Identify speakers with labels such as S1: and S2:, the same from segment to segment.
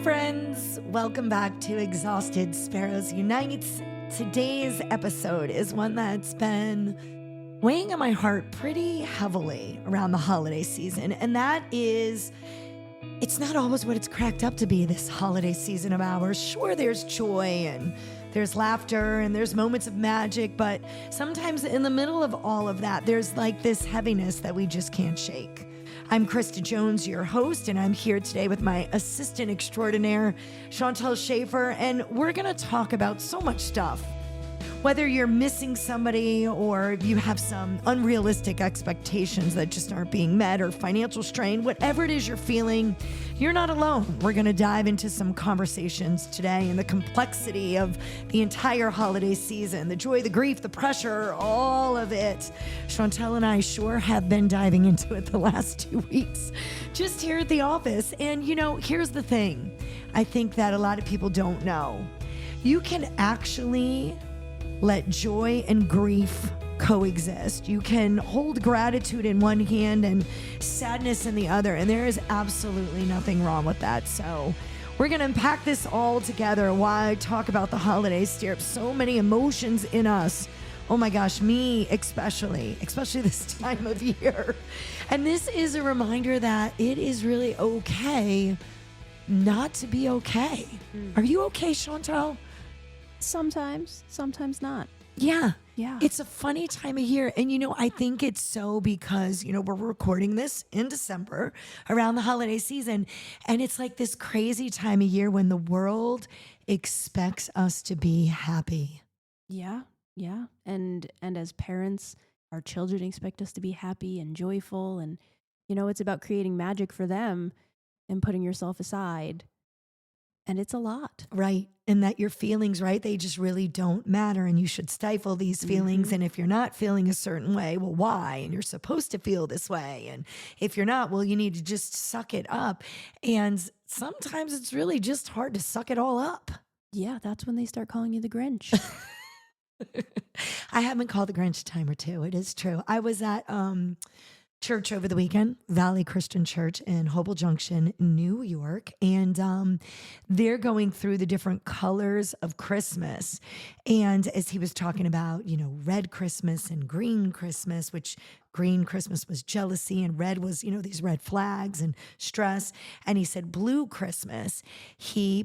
S1: friends. Welcome back to Exhausted Sparrows Unites. Today's episode is one that's been weighing on my heart pretty heavily around the holiday season, and that is, it's not always what it's cracked up to be this holiday season of ours. Sure, there's joy and there's laughter and there's moments of magic, but sometimes in the middle of all of that, there's like this heaviness that we just can't shake. I'm Krista Jones, your host, and I'm here today with my assistant extraordinaire, Chantel Schaefer, and we're going to talk about so much stuff. Whether you're missing somebody or you have some unrealistic expectations that just aren't being met or financial strain, whatever it is you're feeling, you're not alone. We're going to dive into some conversations today and the complexity of the entire holiday season, the joy, the grief, the pressure, all of it. Chantel and I sure have been diving into it the last 2 weeks just here at the office. And, you know, here's the thing. I think that a lot of people don't know. You can actually let joy and grief coexist. You can hold gratitude in one hand and sadness in the other, and there is absolutely nothing wrong with that. So we're going to unpack this all together. Why talk about the holidays stir up so many emotions in us. Oh my gosh, me especially this time of year. And this is a reminder that it is really okay not to be okay. Are you okay, Chantal?
S2: Sometimes not.
S1: Yeah.
S2: Yeah.
S1: It's a funny time of year. And, you know, I think it's so because, you know, we're recording this in December around the holiday season. And it's like this crazy time of year when the world expects us to be happy.
S2: Yeah. Yeah. And as parents, our children expect us to be happy and joyful. And, you know, it's about creating magic for them and putting yourself aside. And it's a lot.
S1: Right. And that your feelings, right, they just really don't matter. And you should stifle these feelings. And if you're not feeling a certain way, well, why? And you're supposed to feel this way. And if you're not, well, you need to just suck it up. And sometimes it's really just hard to suck it all up.
S2: Yeah. That's when they start calling you the Grinch.
S1: I have been called the Grinch a time or two. It is true. I was at church over the weekend, Valley Christian Church in Hopewell Junction, New York. And they're going through the different colors of Christmas. And as he was talking about, you know, red Christmas and green Christmas, which green Christmas was jealousy and red was, you know, these red flags and stress. And he said blue Christmas,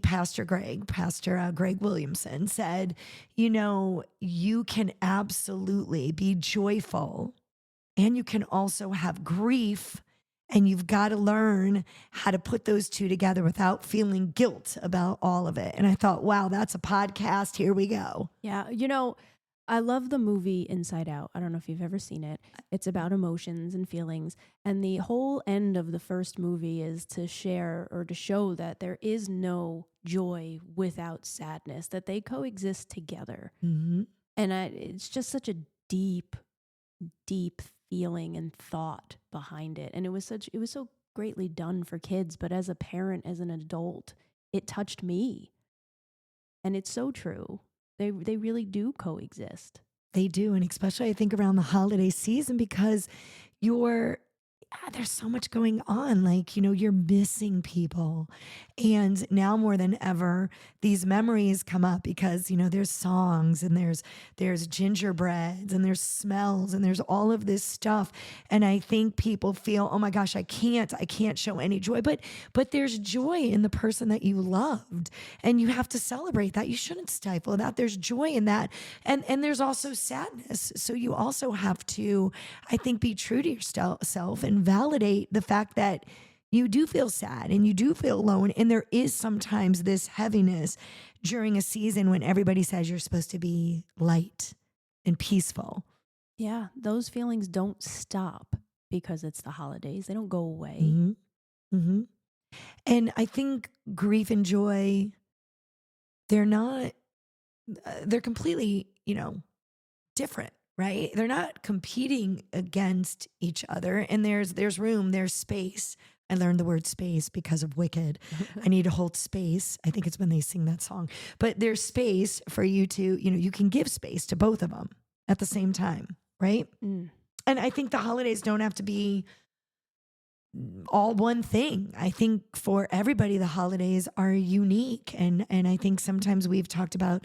S1: Pastor Greg Williamson said, you know, you can absolutely be joyful and you can also have grief, and you've got to learn how to put those two together without feeling guilt about all of it. And I thought, wow, that's a podcast. Here we go.
S2: Yeah. You know, I love the movie Inside Out. I don't know if you've ever seen it. It's about emotions and feelings. And the whole end of the first movie is to share or to show that there is no joy without sadness, that they coexist together.
S1: Mm-hmm.
S2: And it's just such a deep feeling and thought behind it. And it was so greatly done for kids, but as a parent, as an adult, it touched me. And it's so true. They really do coexist.
S1: They do. And especially I think around the holiday season, because there's so much going on. Like, you know, you're missing people. And now more than ever, these memories come up because, you know, there's songs and there's gingerbreads and there's smells and there's all of this stuff. And I think people feel, oh my gosh, I can't show any joy. But there's joy in the person that you loved. And you have to celebrate that. You shouldn't stifle that. There's joy in that. And there's also sadness. So you also have to, I think, be true to yourself and validate the fact that you do feel sad and you do feel alone. And there is sometimes this heaviness during a season when everybody says you're supposed to be light and peaceful.
S2: Yeah, those feelings don't stop because it's the holidays. They don't go away.
S1: Mm-hmm. Mm-hmm. And I think grief and joy, they're completely, you know, different. Right? They're not competing against each other. And there's room, there's space. I learned the word space because of Wicked. I need to hold space. I think it's when they sing that song. But there's space for you to, you know, you can give space to both of them at the same time. Right?
S2: Mm.
S1: And I think the holidays don't have to be all one thing. I think for everybody, the holidays are unique. And I think sometimes we've talked about,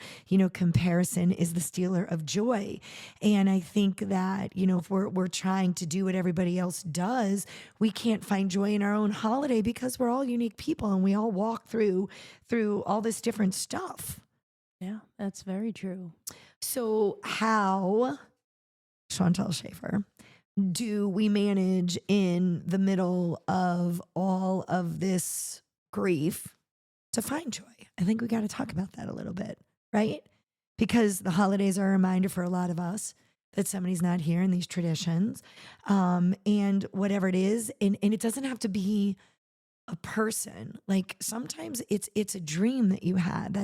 S1: comparison is the stealer of joy. And I think that, if we're trying to do what everybody else does, we can't find joy in our own holiday because we're all unique people and we all walk through all this different stuff.
S2: Yeah, that's very true.
S1: So how, Chantal Schaefer, do we manage in the middle of all of this grief to find joy? I think we got to talk about that a little bit, right? Because the holidays are a reminder for a lot of us that somebody's not here in these traditions, and whatever it is, and it doesn't have to be a person. Like sometimes it's a dream that you had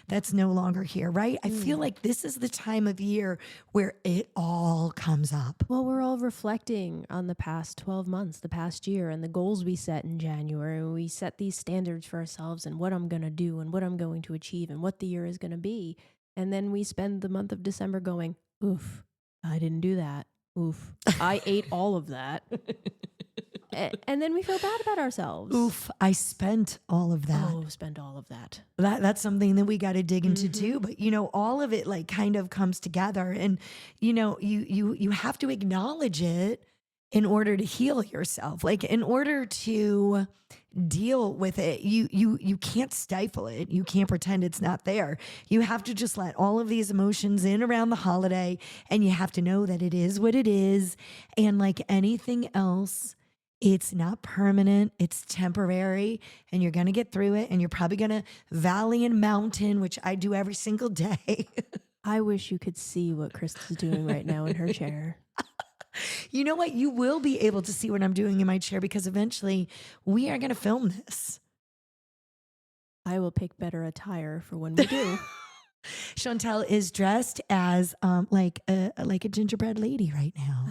S1: that's no longer here, right? I feel like this is the time of year where it all comes up.
S2: Well, we're all reflecting on the past 12 months, the past year, and the goals we set in January. And we set these standards for ourselves and what I'm going to do and what I'm going to achieve and what the year is going to be. And then we spend the month of December going, oof, I didn't do that. Oof, I ate all of that. And then we feel bad about ourselves.
S1: Oof, I spent all of that.
S2: Oh, spend all of that.
S1: That's something that we got to dig into too. But all of it like kind of comes together, and you have to acknowledge it in order to heal yourself. Like in order to deal with it, you can't stifle it. You can't pretend it's not there. You have to just let all of these emotions in around the holiday, and you have to know that it is what it is. And like anything else, it's not permanent, it's temporary, and you're going to get through it. And you're probably going to valley and mountain, which I do every single day.
S2: I wish you could see what Krista's doing right now in her chair.
S1: You know what? You will be able to see what I'm doing in my chair because eventually we are going to film this.
S2: I will pick better attire for when we do.
S1: Chantal is dressed as like a gingerbread lady right now.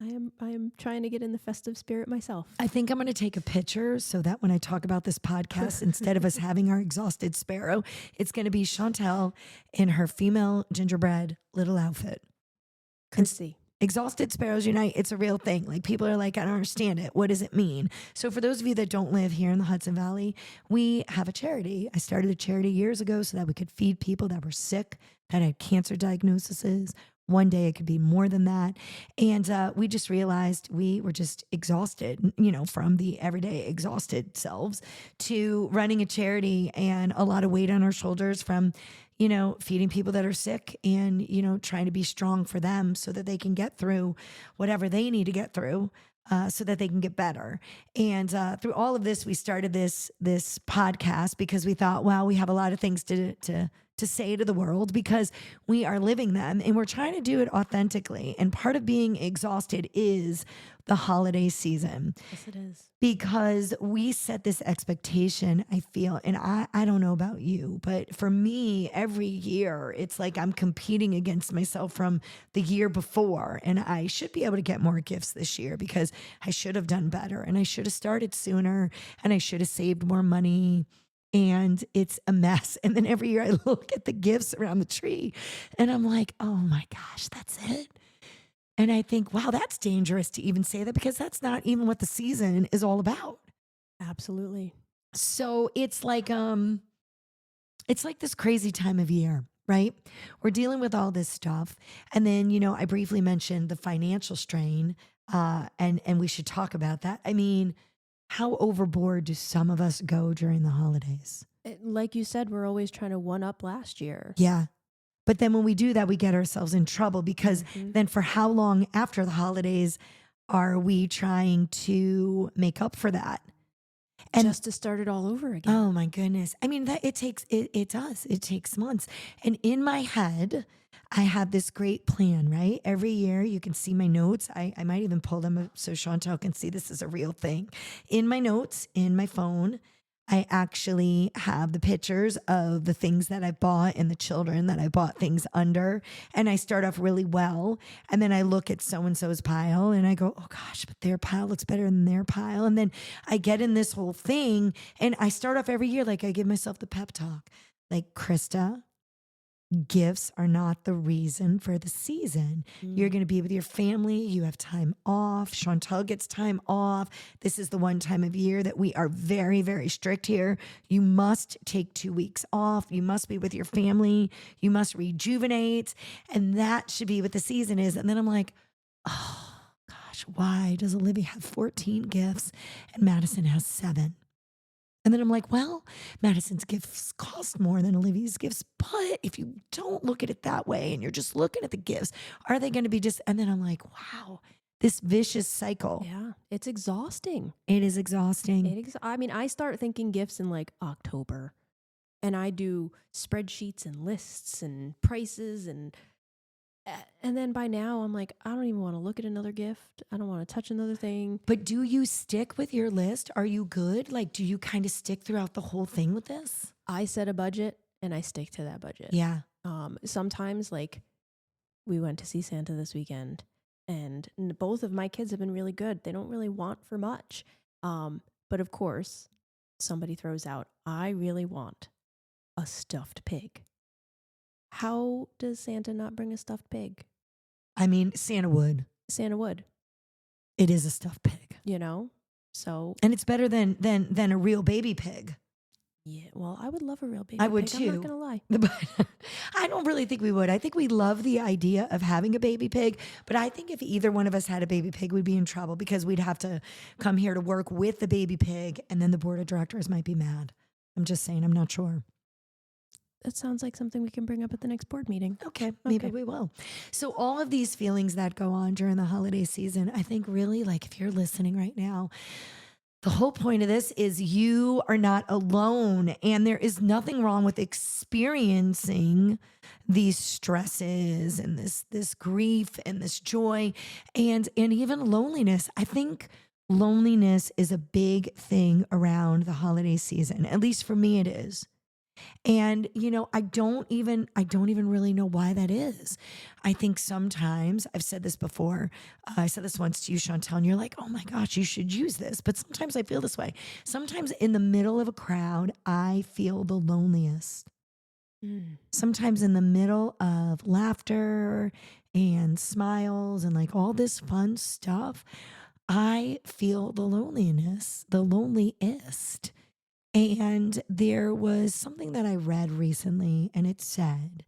S2: I am trying to get in the festive spirit myself.
S1: I think I'm going to take a picture so that when I talk about this podcast, instead of us having our exhausted sparrow, it's going to be Chantal in her female gingerbread little outfit.
S2: Chrissy.
S1: Exhausted Sparrows Unite, it's a real thing. Like people are like, I don't understand it. What does it mean? So for those of you that don't live here in the Hudson Valley, we have a charity. I started a charity years ago so that we could feed people that were sick, that had cancer diagnoses. One day it could be more than that. And we just realized we were just exhausted, from the everyday exhausted selves to running a charity and a lot of weight on our shoulders from, feeding people that are sick and, trying to be strong for them so that they can get through whatever they need to get through. So that they can get better. And through all of this, we started this podcast because we thought, wow, we have a lot of things to say to the world because we are living them and we're trying to do it authentically. And part of being exhausted is the holiday season.
S2: Yes, it is.
S1: Because we set this expectation, I feel, and I don't know about you, but for me, every year, it's like I'm competing against myself from the year before. And I should be able to get more gifts this year because I should have done better and I should have started sooner and I should have saved more money. And it's a mess. And then every year I look at the gifts around the tree and I'm like, oh my gosh, that's it. And I think, wow, that's dangerous to even say that because that's not even what the season is all about.
S2: Absolutely.
S1: So it's like this crazy time of year, right? We're dealing with all this stuff. And then, I briefly mentioned the financial strain, and we should talk about that. I mean, how overboard do some of us go during the holidays?
S2: Like you said, we're always trying to one up last year.
S1: Yeah. But then when we do that, we get ourselves in trouble because then for how long after the holidays are we trying to make up for that?
S2: And just to start it all over again.
S1: Oh my goodness. I mean, it takes months. And in my head, I have this great plan, right? Every year you can see my notes. I might even pull them up so Chantal can see this is a real thing. In my notes, in my phone, I actually have the pictures of the things that I bought and the children that I bought things under. And I start off really well. And then I look at so-and-so's pile and I go, oh gosh, but their pile looks better than their pile. And then I get in this whole thing and I start off every year like I give myself the pep talk. Like, Krista, Gifts are not the reason for the season. You're
S2: Mm.
S1: going to be with your family. You have time off. Chantal gets time off. This is the one time of year that we are very, very strict here. You must take 2 weeks off. You must be with your family. You must rejuvenate. And that should be what the season is. And then I'm like, oh gosh, why does Olivia have 14 gifts and Madison has 7? And then I'm like, well, Madison's gifts cost more than Olivia's gifts. But if you don't look at it that way and you're just looking at the gifts, are they going to be just, and then I'm like, wow, this vicious cycle.
S2: Yeah, it's exhausting.
S1: It is exhausting.
S2: I mean, I start thinking gifts in like October, and I do spreadsheets and lists and prices, and then by now I'm like, I don't even want to look at another gift. I don't want to touch another thing.
S1: But do you stick with your list? Are you good? Like, do you kind of stick throughout the whole thing with this?
S2: I set a budget and I stick to that budget.
S1: Yeah.
S2: Sometimes, like, we went to see Santa this weekend, and both of my kids have been really good. They don't really want for much. But of course, somebody throws out, I really want a stuffed pig. How does Santa not bring a stuffed pig?
S1: I mean, Santa would.
S2: Santa would,
S1: It is a stuffed pig.
S2: you know? So,
S1: And it's better than a real baby pig.
S2: yeah, well, I would love a real baby
S1: I would
S2: pig.
S1: too.
S2: I'm not going to lie.
S1: But I don't really think we would. I think we love the idea of having a baby pig. But I think if either one of us had a baby pig, we'd be in trouble because we'd have to come here to work with the baby pig. And then the board of directors might be mad. I'm just saying, I'm not sure.
S2: That sounds like something we can bring up at the next board meeting.
S1: Okay, maybe
S2: Okay.
S1: we will. So all of these feelings that go on during the holiday season, I think really, like, if you're listening right now, the whole point of this is you are not alone, and there is nothing wrong with experiencing these stresses and this grief and this joy and even loneliness. I think loneliness is a big thing around the holiday season. At least for me it is. And I don't even really know why that is. I think sometimes, I've said this before, I said this once to you, Chantel, and you're like, oh my gosh, you should use this. But sometimes I feel this way. Sometimes in the middle of a crowd, I feel the loneliest. Sometimes in the middle of laughter and smiles and like all this fun stuff, I feel the loneliest. And there was something that I read recently, and it said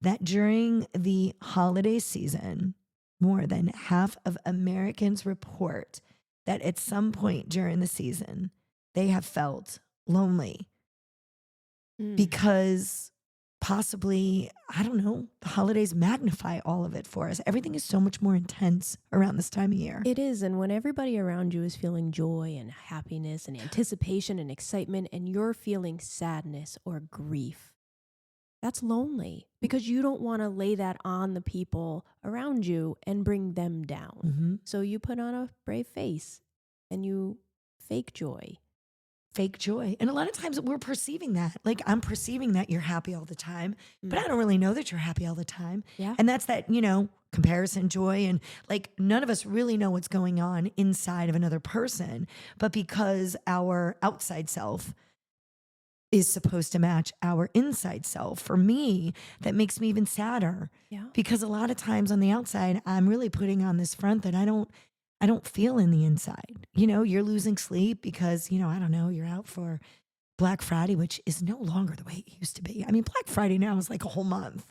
S1: that during the holiday season, more than half of Americans report that at some point during the season, they have felt lonely because possibly, I don't know, the holidays magnify all of it for us. Everything is so much more intense around this time of year.
S2: It is. And when everybody around you is feeling joy and happiness and anticipation and excitement, and you're feeling sadness or grief, that's lonely because you don't want to lay that on the people around you and bring them down.
S1: Mm-hmm.
S2: So you put on a brave face and you fake joy.
S1: Fake joy. And a lot of times we're perceiving that. Like, I'm perceiving that you're happy all the time, but I don't really know that you're happy all the time.
S2: Yeah.
S1: And that's that, comparison joy. And like, none of us really know what's going on inside of another person. But because our outside self is supposed to match our inside self, for me, that makes me even sadder.
S2: Yeah.
S1: Because a lot of times on the outside, I'm really putting on this front that I don't feel in the inside. You're losing sleep because, I don't know, you're out for Black Friday, which is no longer the way it used to be. I mean, Black Friday now is like a whole month.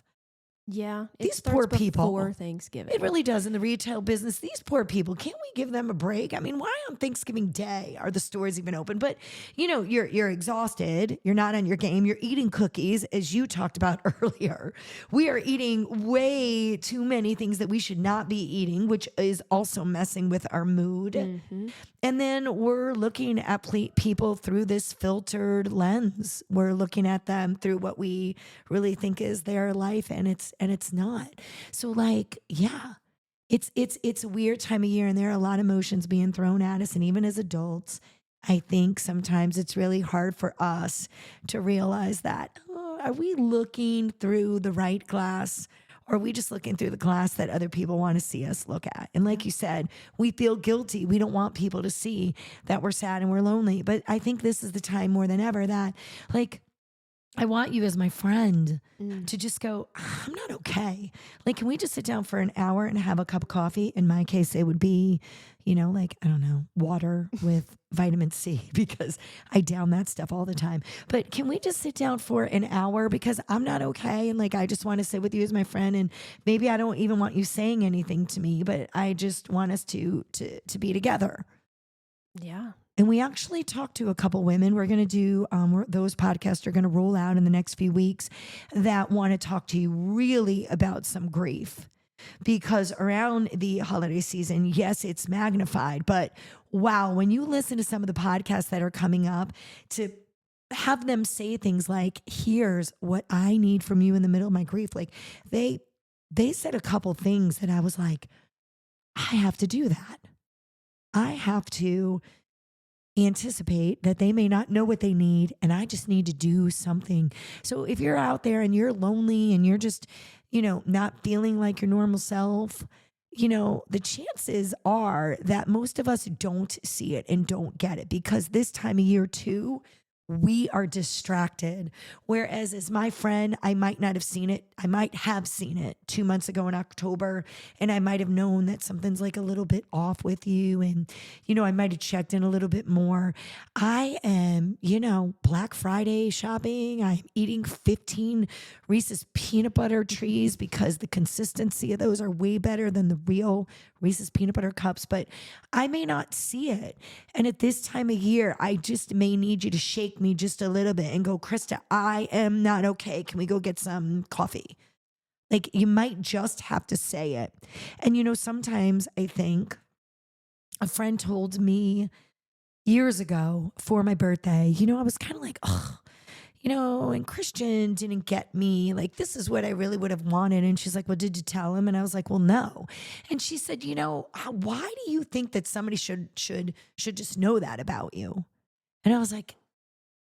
S2: Yeah.
S1: These poor people.
S2: Before Thanksgiving.
S1: It really does in the retail business. These poor people, can't we give them a break? I mean, why on Thanksgiving Day are the stores even open? But, you're exhausted. You're not on your game. You're eating cookies, as you talked about earlier. We are eating way too many things that we should not be eating, which is also messing with our mood.
S2: Mm-hmm.
S1: And then we're looking at people through this filtered lens. We're looking at them through what we really think is their life, and it's not. So like, yeah, it's a weird time of year, and there are a lot of emotions being thrown at us. And even as adults, I think sometimes it's really hard for us to realize that, are we looking through the right glass? Or are we just looking through the glass that other people want to see us look at? And like you said, we feel guilty. We don't want people to see that we're sad and we're lonely. But I think this is the time more than ever that, like, I want you as my friend
S2: Mm.
S1: to just go, I'm not okay. Like, can we just sit down for an hour and have a cup of coffee? In my case, it would be, like, I don't know, water with vitamin C because I down that stuff all the time. But can we just sit down for an hour because I'm not okay? And like, I just want to sit with you as my friend. And maybe I don't even want you saying anything to me, but I just want us to be together.
S2: Yeah.
S1: And we actually talked to a couple women. We're going to do, those podcasts are going to roll out in the next few weeks that want to talk to you really about some grief. Because around the holiday season, yes, it's magnified, but wow, when you listen to some of the podcasts that are coming up, to have them say things like, here's what I need from you in the middle of my grief. Like they said a couple things that I was like, I have to do that. I have to anticipate that they may not know what they need and I just need to do something. So if you're out there and you're lonely and you're just, not feeling like your normal self, the chances are that most of us don't see it and don't get it because this time of year too, we are distracted. Whereas as my friend, I might not have seen it. I might have seen it 2 months ago in October, and I might have known that something's like a little bit off with you. And, I might have checked in a little bit more. I am, Black Friday shopping. I'm eating 15 Reese's peanut butter trees because the consistency of those are way better than the real Reese's peanut butter cups, but I may not see it. And at this time of year, I just may need you to shake me just a little bit and go, Krista, I am not okay. Can we go get some coffee? Like you might just have to say it. And sometimes I think a friend told me years ago for my birthday, I was kind of like, oh, and Christian didn't get me. Like, this is what I really would have wanted. And she's like, well, did you tell him? And I was like, well, no. And she said, why do you think that somebody should just know that about you? And I was like,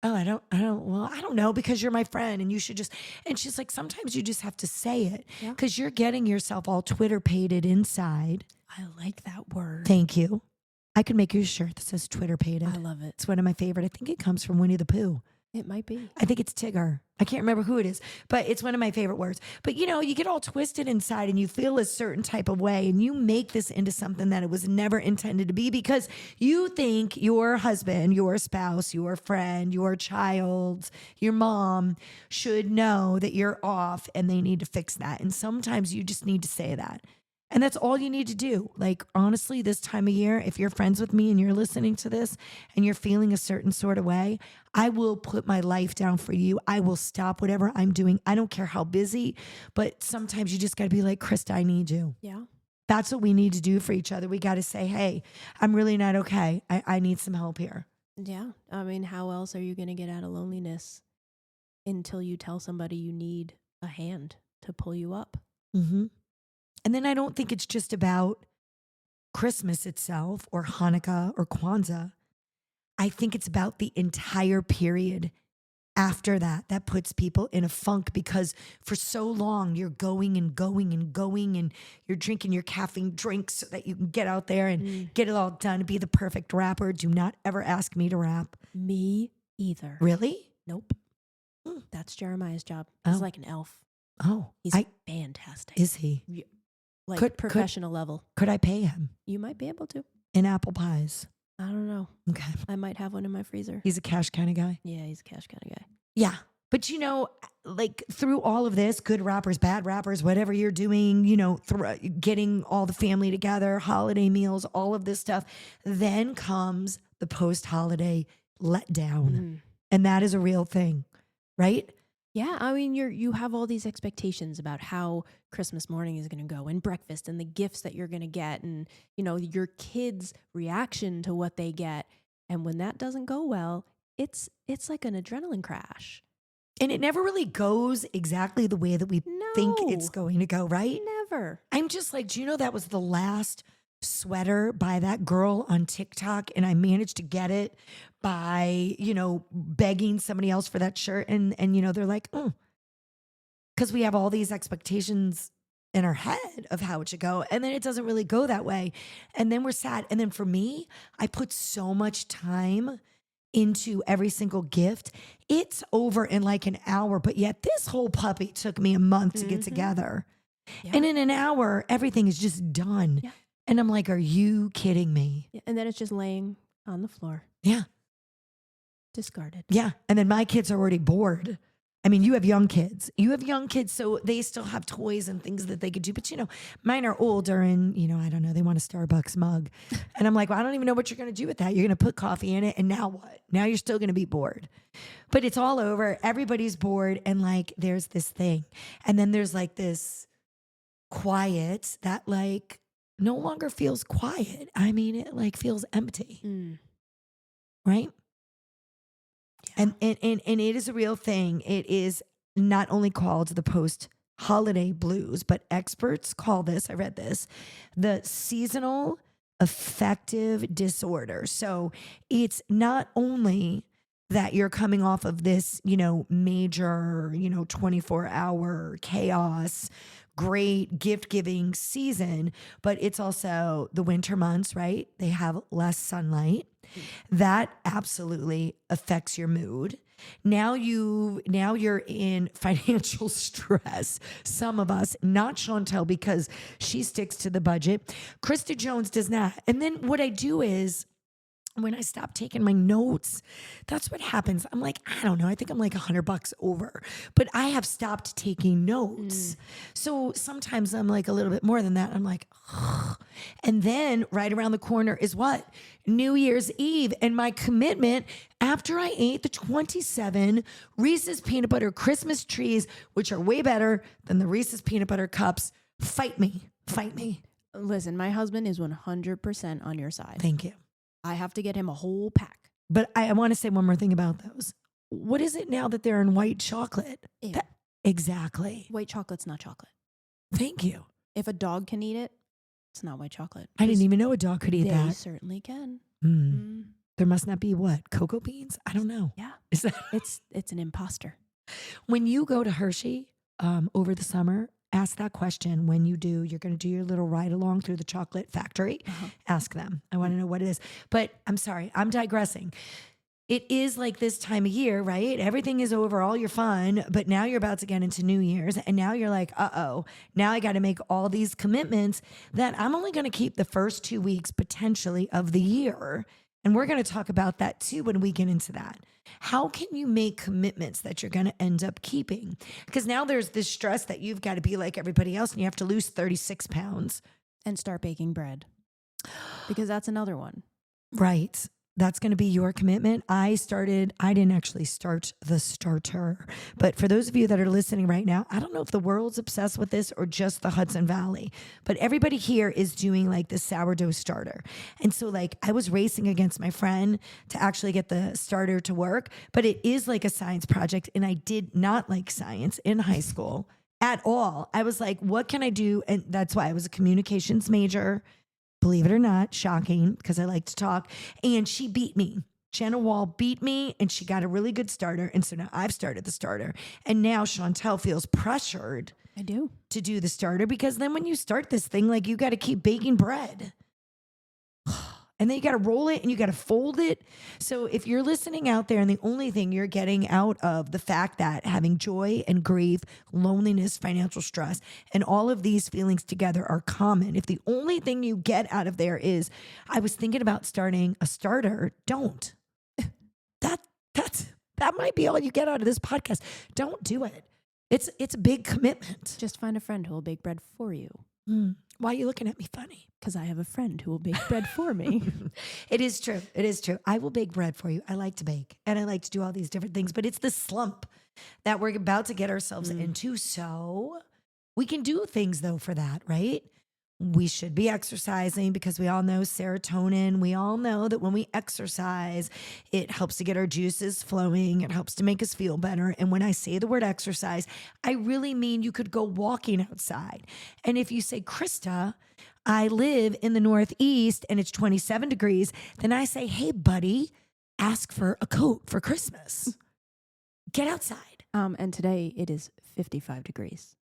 S1: oh, well, I don't know because you're my friend and you should just, and she's like, sometimes you just have to say it
S2: Yeah.
S1: because you're getting yourself all Twitter-pated inside.
S2: I like that word.
S1: Thank you. I could make you a shirt that says Twitter-pated.
S2: I love it.
S1: It's one of my favorite. I think it comes from Winnie the Pooh.
S2: It might be.
S1: I think it's Tigger. I can't remember who it is, but it's one of my favorite words. But you get all twisted inside and you feel a certain type of way and you make this into something that it was never intended to be because you think your husband, your spouse, your friend, your child, your mom should know that you're off and they need to fix that. And sometimes you just need to say that. And that's all you need to do. Like, honestly, this time of year, if you're friends with me and you're listening to this and you're feeling a certain sort of way, I will put my life down for you. I will stop whatever I'm doing. I don't care how busy, but sometimes you just got to be like, Krista, I need you.
S2: Yeah.
S1: That's what we need to do for each other. We got to say, hey, I'm really not okay. I need some help here.
S2: Yeah. I mean, how else are you going to get out of loneliness until you tell somebody you need a hand to pull you up?
S1: Mm-hmm. And then I don't think it's just about Christmas itself or Hanukkah or Kwanzaa. I think it's about the entire period after that puts people in a funk because for so long you're going and going and going and you're drinking your caffeine drinks so that you can get out there and get it all done, be the perfect rapper. Do not ever ask me to rap.
S2: Me either.
S1: Really?
S2: Nope. That's Jeremiah's job. He's
S1: Oh.
S2: like an elf.
S1: Oh,
S2: He's fantastic.
S1: is he?
S2: Like professional level.
S1: Could I pay him
S2: You might be able to.
S1: in apple pies?
S2: I don't know.
S1: Okay.
S2: I might have one in my freezer.
S1: He's a cash kind of guy.
S2: Yeah, he's a cash kind of guy.
S1: Yeah. But like through all of this, good rappers, bad rappers, whatever you're doing, getting all the family together, holiday meals, all of this stuff, then comes the post-holiday letdown. And that is a real thing, right?
S2: Yeah, I mean, you have all these expectations about how Christmas morning is going to go and breakfast and the gifts that you're going to get and, your kids' reaction to what they get. And when that doesn't go well, it's like an adrenaline crash.
S1: And it never really goes exactly the way that we think it's going to go, right?
S2: Never.
S1: I'm just like, do you know that was the last sweater by that girl on TikTok and I managed to get it by, begging somebody else for that shirt and they're like, oh, because we have all these expectations in our head of how it should go. And then it doesn't really go that way. And then we're sad. And then for me, I put so much time into every single gift, it's over in like an hour. But yet this whole puppy took me a month to get together.
S2: Yeah.
S1: And in an hour, everything is just done.
S2: Yeah.
S1: And I'm like, are you kidding me?
S2: Yeah. And then it's just laying on the floor,
S1: Yeah.
S2: discarded.
S1: Yeah. And then my kids are already bored. I mean, you have young kids. You have young kids, so they still have toys and things that they could do. But, mine are older and, I don't know, they want a Starbucks mug. And I'm like, well, I don't even know what you're going to do with that. You're going to put coffee in it. And now what? Now you're still going to be bored. But it's all over. Everybody's bored. And like, there's this thing. And then there's like this quiet that like no longer feels quiet. I mean, it like feels empty. Right? Yeah. And it is a real thing. It is not only called the post-holiday blues, but experts call this, I read this, the seasonal affective disorder. So it's not only that you're coming off of this, major, 24-hour chaos, great gift-giving season, but it's also the winter months, right? They have less sunlight. That absolutely affects your mood. Now you're in financial stress. Some of us, not Chantel because she sticks to the budget. Krista Jones does not. And then what I do is when I stop taking my notes, that's what happens. I'm like, I don't know. I think I'm like $100 over, but I have stopped taking notes. So sometimes I'm like a little bit more than that. I'm like, ugh. And then right around the corner is what? New Year's Eve. And my commitment after I ate the 27 Reese's peanut butter Christmas trees, which are way better than the Reese's peanut butter cups. Fight me.
S2: Listen, my husband is 100% on your side.
S1: Thank you.
S2: I have to get him a whole pack.
S1: But I want to say one more thing about those. What is it now that they're in white chocolate? Exactly.
S2: White chocolate's not chocolate.
S1: Thank you.
S2: If a dog can eat it, it's not white chocolate.
S1: I didn't even know a dog could eat that.
S2: They certainly can.
S1: There must not be what? Cocoa beans? I don't know.
S2: Yeah.
S1: Is that
S2: it's an imposter.
S1: When you go to Hershey over the summer, ask that question when you do. You're going to do your little ride along through the chocolate factory. Ask them. I want to know what it is. But I'm sorry, I'm digressing. It is like this time of year, right? Everything is over, all your fun, but now you're about to get into New Year's and now you're like, uh-oh, now I got to make all these commitments that I'm only going to keep the first 2 weeks potentially of the year. And we're going to talk about that too when we get into that. How can you make commitments that you're going to end up keeping? Because now there's this stress that you've got to be like everybody else and you have to lose 36 pounds.
S2: And start baking bread. Because that's another one.
S1: Right. That's going to be your commitment. I didn't actually start the starter. But for those of you that are listening right now, I don't know if the world's obsessed with this or just the Hudson Valley, but everybody here is doing like the sourdough starter. And so like I was racing against my friend to actually get the starter to work, but it is like a science project. And I did not like science in high school at all. I was like, what can I do? And that's why I was a communications major. Believe it or not, shocking, because I like to talk. And she beat me. Jenna Wall beat me, and she got a really good starter. And so now I've started the starter. And now Chantel feels pressured.
S2: I do.
S1: To do the starter, because then when you start this thing, like you got to keep baking bread. And then you got to roll it and you got to fold it. So if you're listening out there and the only thing you're getting out of the fact that having joy and grief, loneliness, financial stress, and all of these feelings together are common, if the only thing you get out of there is, I was thinking about starting a starter, don't. That might be all you get out of this podcast. Don't do it. It's a big commitment.
S2: Just find a friend who will bake bread for you.
S1: Why are you looking at me funny?
S2: Because I have a friend who will bake bread for me.
S1: It is true. It is true. I will bake bread for you. I like to bake and I like to do all these different things, but it's the slump that we're about to get ourselves into. So we can do things though for that, right? We should be exercising because we all know serotonin. We all know that when we exercise, it helps to get our juices flowing. It helps to make us feel better. And when I say the word exercise, I really mean you could go walking outside. And if you say, Krista, I live in the Northeast and it's 27 degrees, then I say, hey, buddy, ask for a coat for Christmas. Get outside.
S2: And today it is 55 degrees.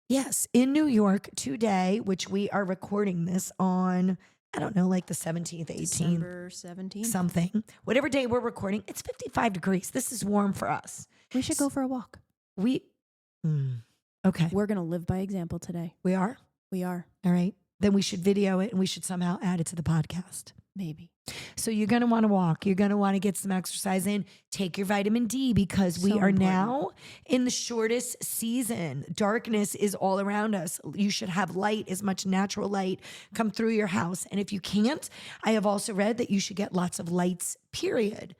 S1: Yes, in New York today, which we are recording this on, I don't know, like the 17th, 18th,
S2: December 17th.
S1: something. Whatever day we're recording, it's 55 degrees. This is warm for us.
S2: We should go for a walk.
S1: Okay.
S2: We're going to live by example today.
S1: We are?
S2: We are.
S1: All right. Then we should video it and we should somehow add it to the podcast.
S2: Maybe.
S1: So you're going to want to walk. You're going to want to get some exercise in. Take your vitamin D because we
S2: So
S1: are
S2: important.
S1: now in the shortest season. Darkness is all around us. You should have light, as much natural light come through your house. And if you can't, I have also read that you should get lots of lights, period.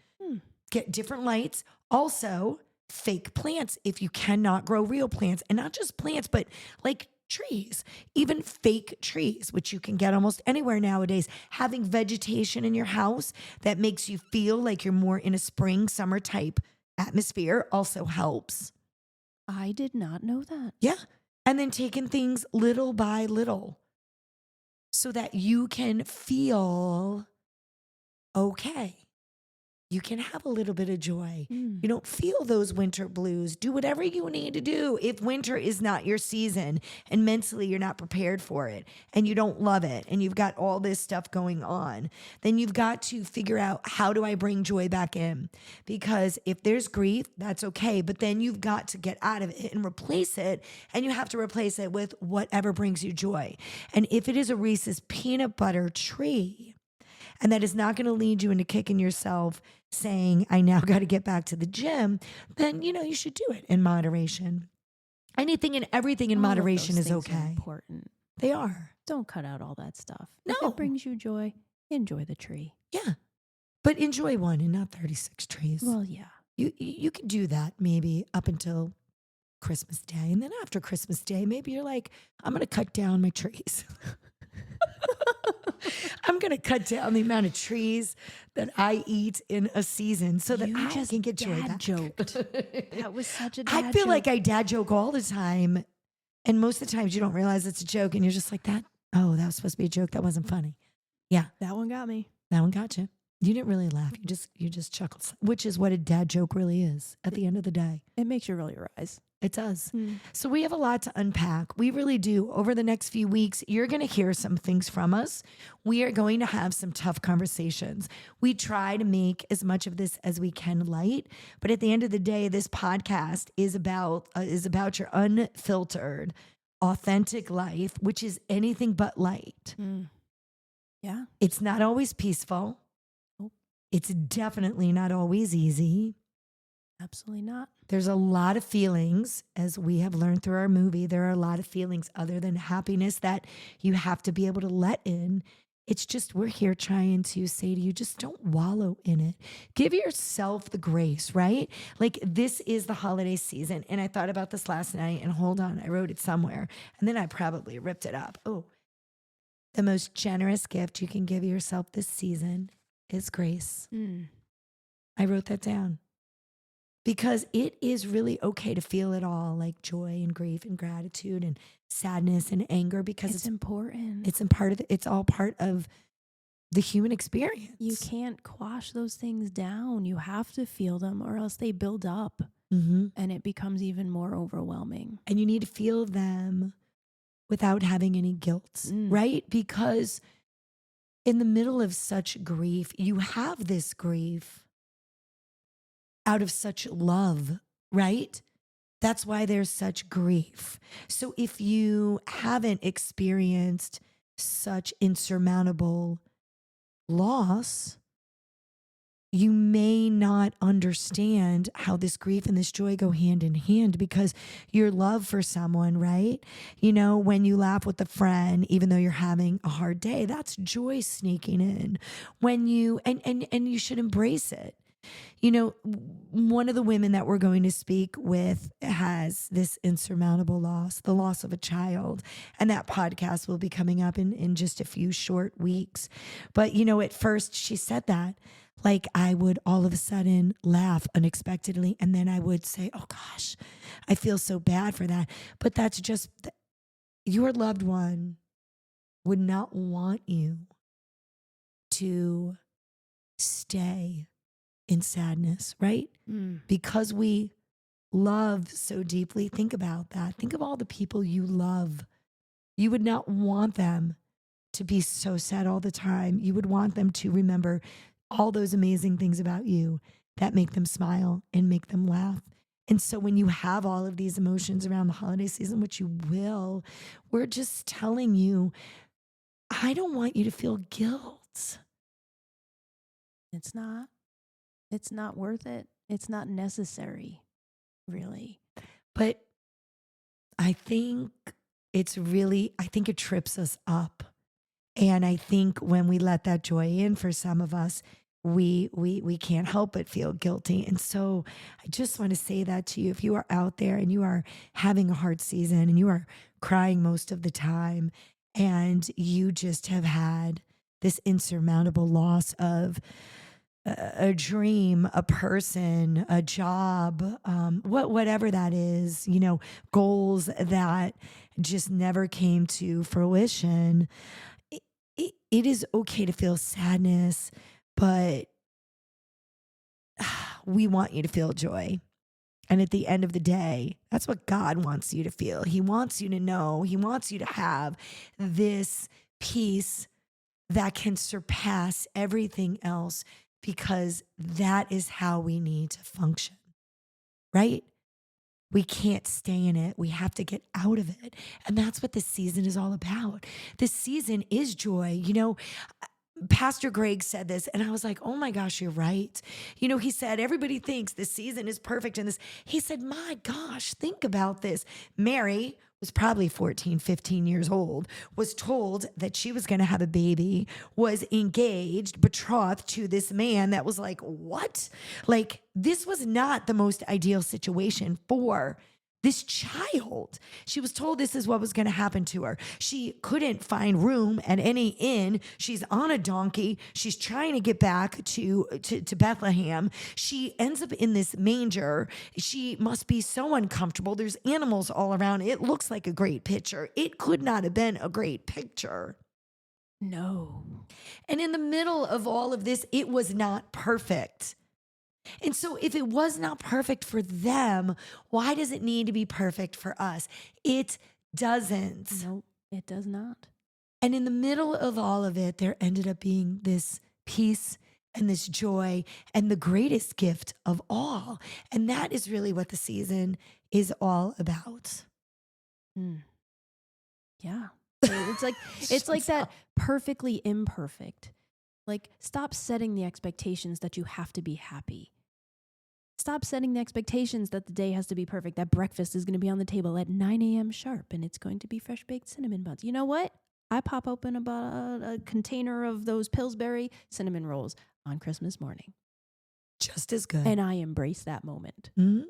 S1: Get different lights. Also, fake plants if you cannot grow real plants. And not just plants, but like trees, even fake trees, which you can get almost anywhere nowadays. Having vegetation in your house that makes you feel like you're more in a spring, summer type atmosphere also helps.
S2: I did not know that.
S1: Yeah. And then taking things little by little so that you can feel okay. You can have a little bit of joy. You don't feel those winter blues. Do whatever you need to do. If winter is not your season and mentally you're not prepared for it and you don't love it and you've got all this stuff going on, then you've got to figure out, how do I bring joy back in? Because if there's grief, that's okay. But then you've got to get out of it and replace it. And you have to replace it with whatever brings you joy. And if it is a Reese's peanut butter tree, and that is not going to lead you into kicking yourself saying, I now got to get back to the gym, then, you should do it in moderation. Anything and everything in
S2: All of
S1: moderation
S2: those
S1: is
S2: things are
S1: okay.
S2: important.
S1: They are.
S2: Don't cut out all that stuff. If
S1: No.
S2: it brings you joy, enjoy the tree.
S1: Yeah. But enjoy one and not 36 trees.
S2: Well, yeah.
S1: You could do that maybe up until Christmas Day. And then after Christmas Day, maybe you're like, I'm going to cut down my trees. I'm going to cut down the amount of trees that I eat in a season so that I can get joy back.
S2: Joked. That was such a dad
S1: I feel
S2: joke.
S1: like I dad joke all the time. And most of the times you don't realize it's a joke and you're just like, that was supposed to be a joke. That wasn't funny. Yeah.
S2: That one got me.
S1: That one got you. You didn't really laugh. You just chuckled, which is what a dad joke really is at the end of the day.
S2: It makes you roll your eyes.
S1: It does. So we have a lot to unpack. We really do. Over the next few weeks, you're going to hear some things from us. We are going to have some tough conversations. We try to make as much of this as we can light, but at the end of the day, this podcast is about your unfiltered, authentic life, which is anything but light.
S2: Yeah.
S1: It's not always peaceful.
S2: Nope.
S1: It's definitely not always easy.
S2: Absolutely not.
S1: There's a lot of feelings, as we have learned through our movie. There are a lot of feelings other than happiness that you have to be able to let in. It's just, we're here trying to say to you, just don't wallow in it. Give yourself the grace, right? Like, this is the holiday season. And I thought about this last night, and hold on, I wrote it somewhere. And then I probably ripped it up. Oh, the most generous gift you can give yourself this season is grace. I wrote that down. Because it is really okay to feel it all, like joy and grief and gratitude and sadness and anger, because
S2: it's important.
S1: It's all part of the human experience.
S2: You can't quash those things down. You have to feel them, or else they build up
S1: and
S2: it becomes even more overwhelming.
S1: And you need to feel them without having any guilt, right? Because in the middle of such grief, you have this grief out of such love, right? That's why there's such grief. So if you haven't experienced such insurmountable loss, you may not understand how this grief and this joy go hand in hand, because your love for someone, right? When you laugh with a friend, even though you're having a hard day, that's joy sneaking in. When you, and you should embrace it. One of the women that we're going to speak with has this insurmountable loss, the loss of a child. And that podcast will be coming up in just a few short weeks. But, at first she said that, like, I would all of a sudden laugh unexpectedly. And then I would say, oh gosh, I feel so bad for that. But that's just, your loved one would not want you to stay in sadness, right? Because we love so deeply. Think about that. Think of all the people you love. You would not want them to be so sad all the time. You would want them to remember all those amazing things about you that make them smile and make them laugh. And so when you have all of these emotions around the holiday season, which you will, we're just telling you, I don't want you to feel guilt.
S2: It's not. It's not worth it. It's not necessary, really.
S1: But I think I think it trips us up. And I think when we let that joy in for some of us, we can't help but feel guilty. And so I just want to say that to you. If you are out there and you are having a hard season and you are crying most of the time and you just have had this insurmountable loss of a dream, a person, a job, whatever that is, goals that just never came to fruition. It is okay to feel sadness, but we want you to feel joy. And at the end of the day, that's what God wants you to feel. He wants you to know, He wants you to have this peace that can surpass everything else, because that is how we need to function, right? We can't stay in it. We have to get out of it. And that's what this season is all about. This season is joy. Pastor Greg said this, and I was like, oh my gosh, you're right. He said, everybody thinks this season is perfect. And he said, my gosh, think about this. Mary was probably 14, 15 years old, was told that she was going to have a baby, was engaged, betrothed to this man that was like, what? Like, this was not the most ideal situation for this child. She was told this is what was going to happen to her. She couldn't find room at any inn. She's on a donkey. She's trying to get back to Bethlehem. She ends up in this manger. She must be so uncomfortable. There's animals all around. It looks like a great picture. It could not have been a great picture.
S2: No.
S1: And in the middle of all of this, it was not perfect. And so if it was not perfect for them, why does it need to be perfect for us? It doesn't.
S2: No, it does not.
S1: And in the middle of all of it, there ended up being this peace and this joy and the greatest gift of all. And that is really what the season is all about.
S2: Yeah. It's like that perfectly imperfect. Like, stop setting the expectations that you have to be happy. Stop setting the expectations that the day has to be perfect, that breakfast is going to be on the table at 9 a.m. sharp and it's going to be fresh baked cinnamon buns. You know what? I pop open a container of those Pillsbury cinnamon rolls on Christmas morning.
S1: Just as good.
S2: And I embrace that moment.
S1: Mm-hmm.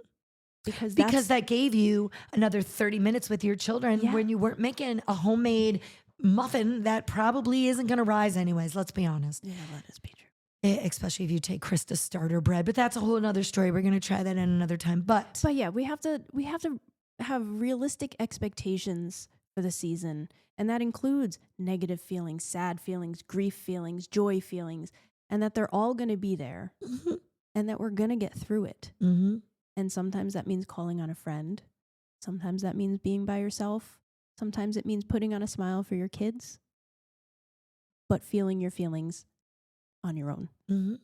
S2: Because
S1: that gave you another 30 minutes with your children when you weren't making a homemade muffin that probably isn't going to rise anyways. Let's be honest.
S2: Yeah, that is be true.
S1: Especially if you take Krista's starter bread, but that's a whole other story. We're going to try that in another time. But
S2: yeah, we have to have realistic expectations for the season, and that includes negative feelings, sad feelings, grief feelings, joy feelings, and that they're all going to be there, and that we're going to get through it.
S1: Mm-hmm.
S2: And sometimes that means calling on a friend. Sometimes that means being by yourself. Sometimes it means putting on a smile for your kids, but feeling your feelings on your own.
S1: Mm-hmm.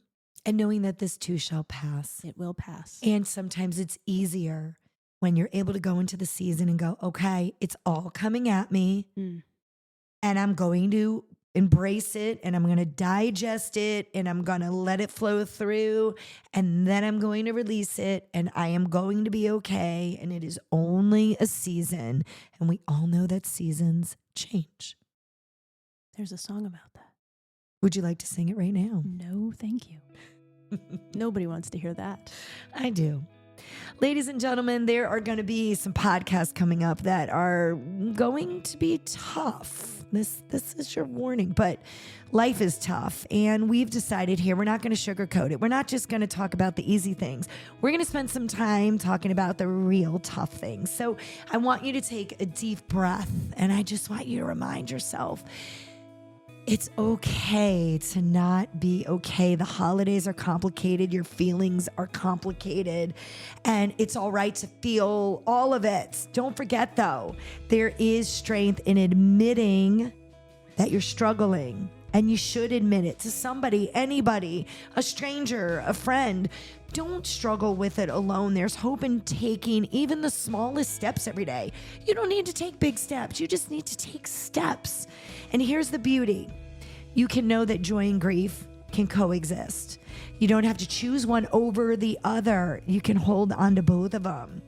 S1: And knowing that this too shall pass.
S2: It will pass.
S1: And sometimes it's easier when you're able to go into the season and go, okay, it's all coming at me and I'm going to embrace it and I'm going to digest it and I'm going to let it flow through and then I'm going to release it and I am going to be okay. And it is only a season. And we all know that seasons change.
S2: There's a song about that.
S1: Would you like to sing it right now?
S2: No, thank you. Nobody wants to hear that.
S1: I do. Ladies and gentlemen, there are going to be some podcasts coming up that are going to be tough. This is your warning, but life is tough. And we've decided here, we're not going to sugarcoat it. We're not just going to talk about the easy things. We're going to spend some time talking about the real tough things. So I want you to take a deep breath, and I just want you to remind yourself, it's okay to not be okay. The holidays are complicated. Your feelings are complicated. And it's all right to feel all of it. Don't forget, though, there is strength in admitting that you're struggling, and you should admit it to somebody, anybody, a stranger, a friend. Don't struggle with it alone. There's hope in taking even the smallest steps every day. You don't need to take big steps. You just need to take steps. And here's the beauty. You can know that joy and grief can coexist. You don't have to choose one over the other. You can hold on to both of them.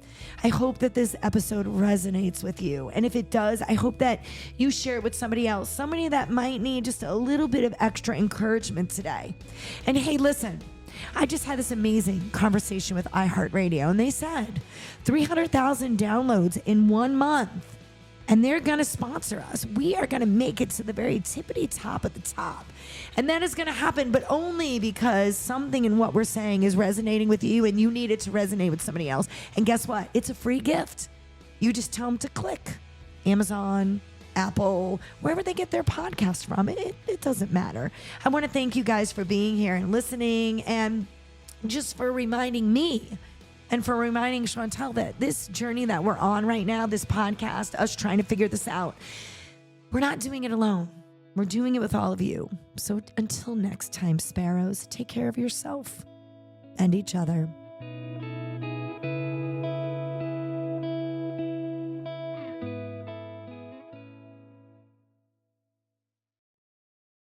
S1: I hope that this episode resonates with you. And if it does, I hope that you share it with somebody else, somebody that might need just a little bit of extra encouragement today. And hey, listen, I just had this amazing conversation with iHeartRadio, and they said 300,000 downloads in 1 month. And they're going to sponsor us. We are going to make it to the very tippity top of the top. And that is going to happen, but only because something in what we're saying is resonating with you, and you need it to resonate with somebody else. And guess what? It's a free gift. You just tell them to click. Amazon, Apple, wherever they get their podcast from. It doesn't matter. I want to thank you guys for being here and listening, and just for reminding me and for reminding Chantel that this journey that we're on right now, this podcast, us trying to figure this out, we're not doing it alone. We're doing it with all of you. So until next time, sparrows, take care of yourself and each other.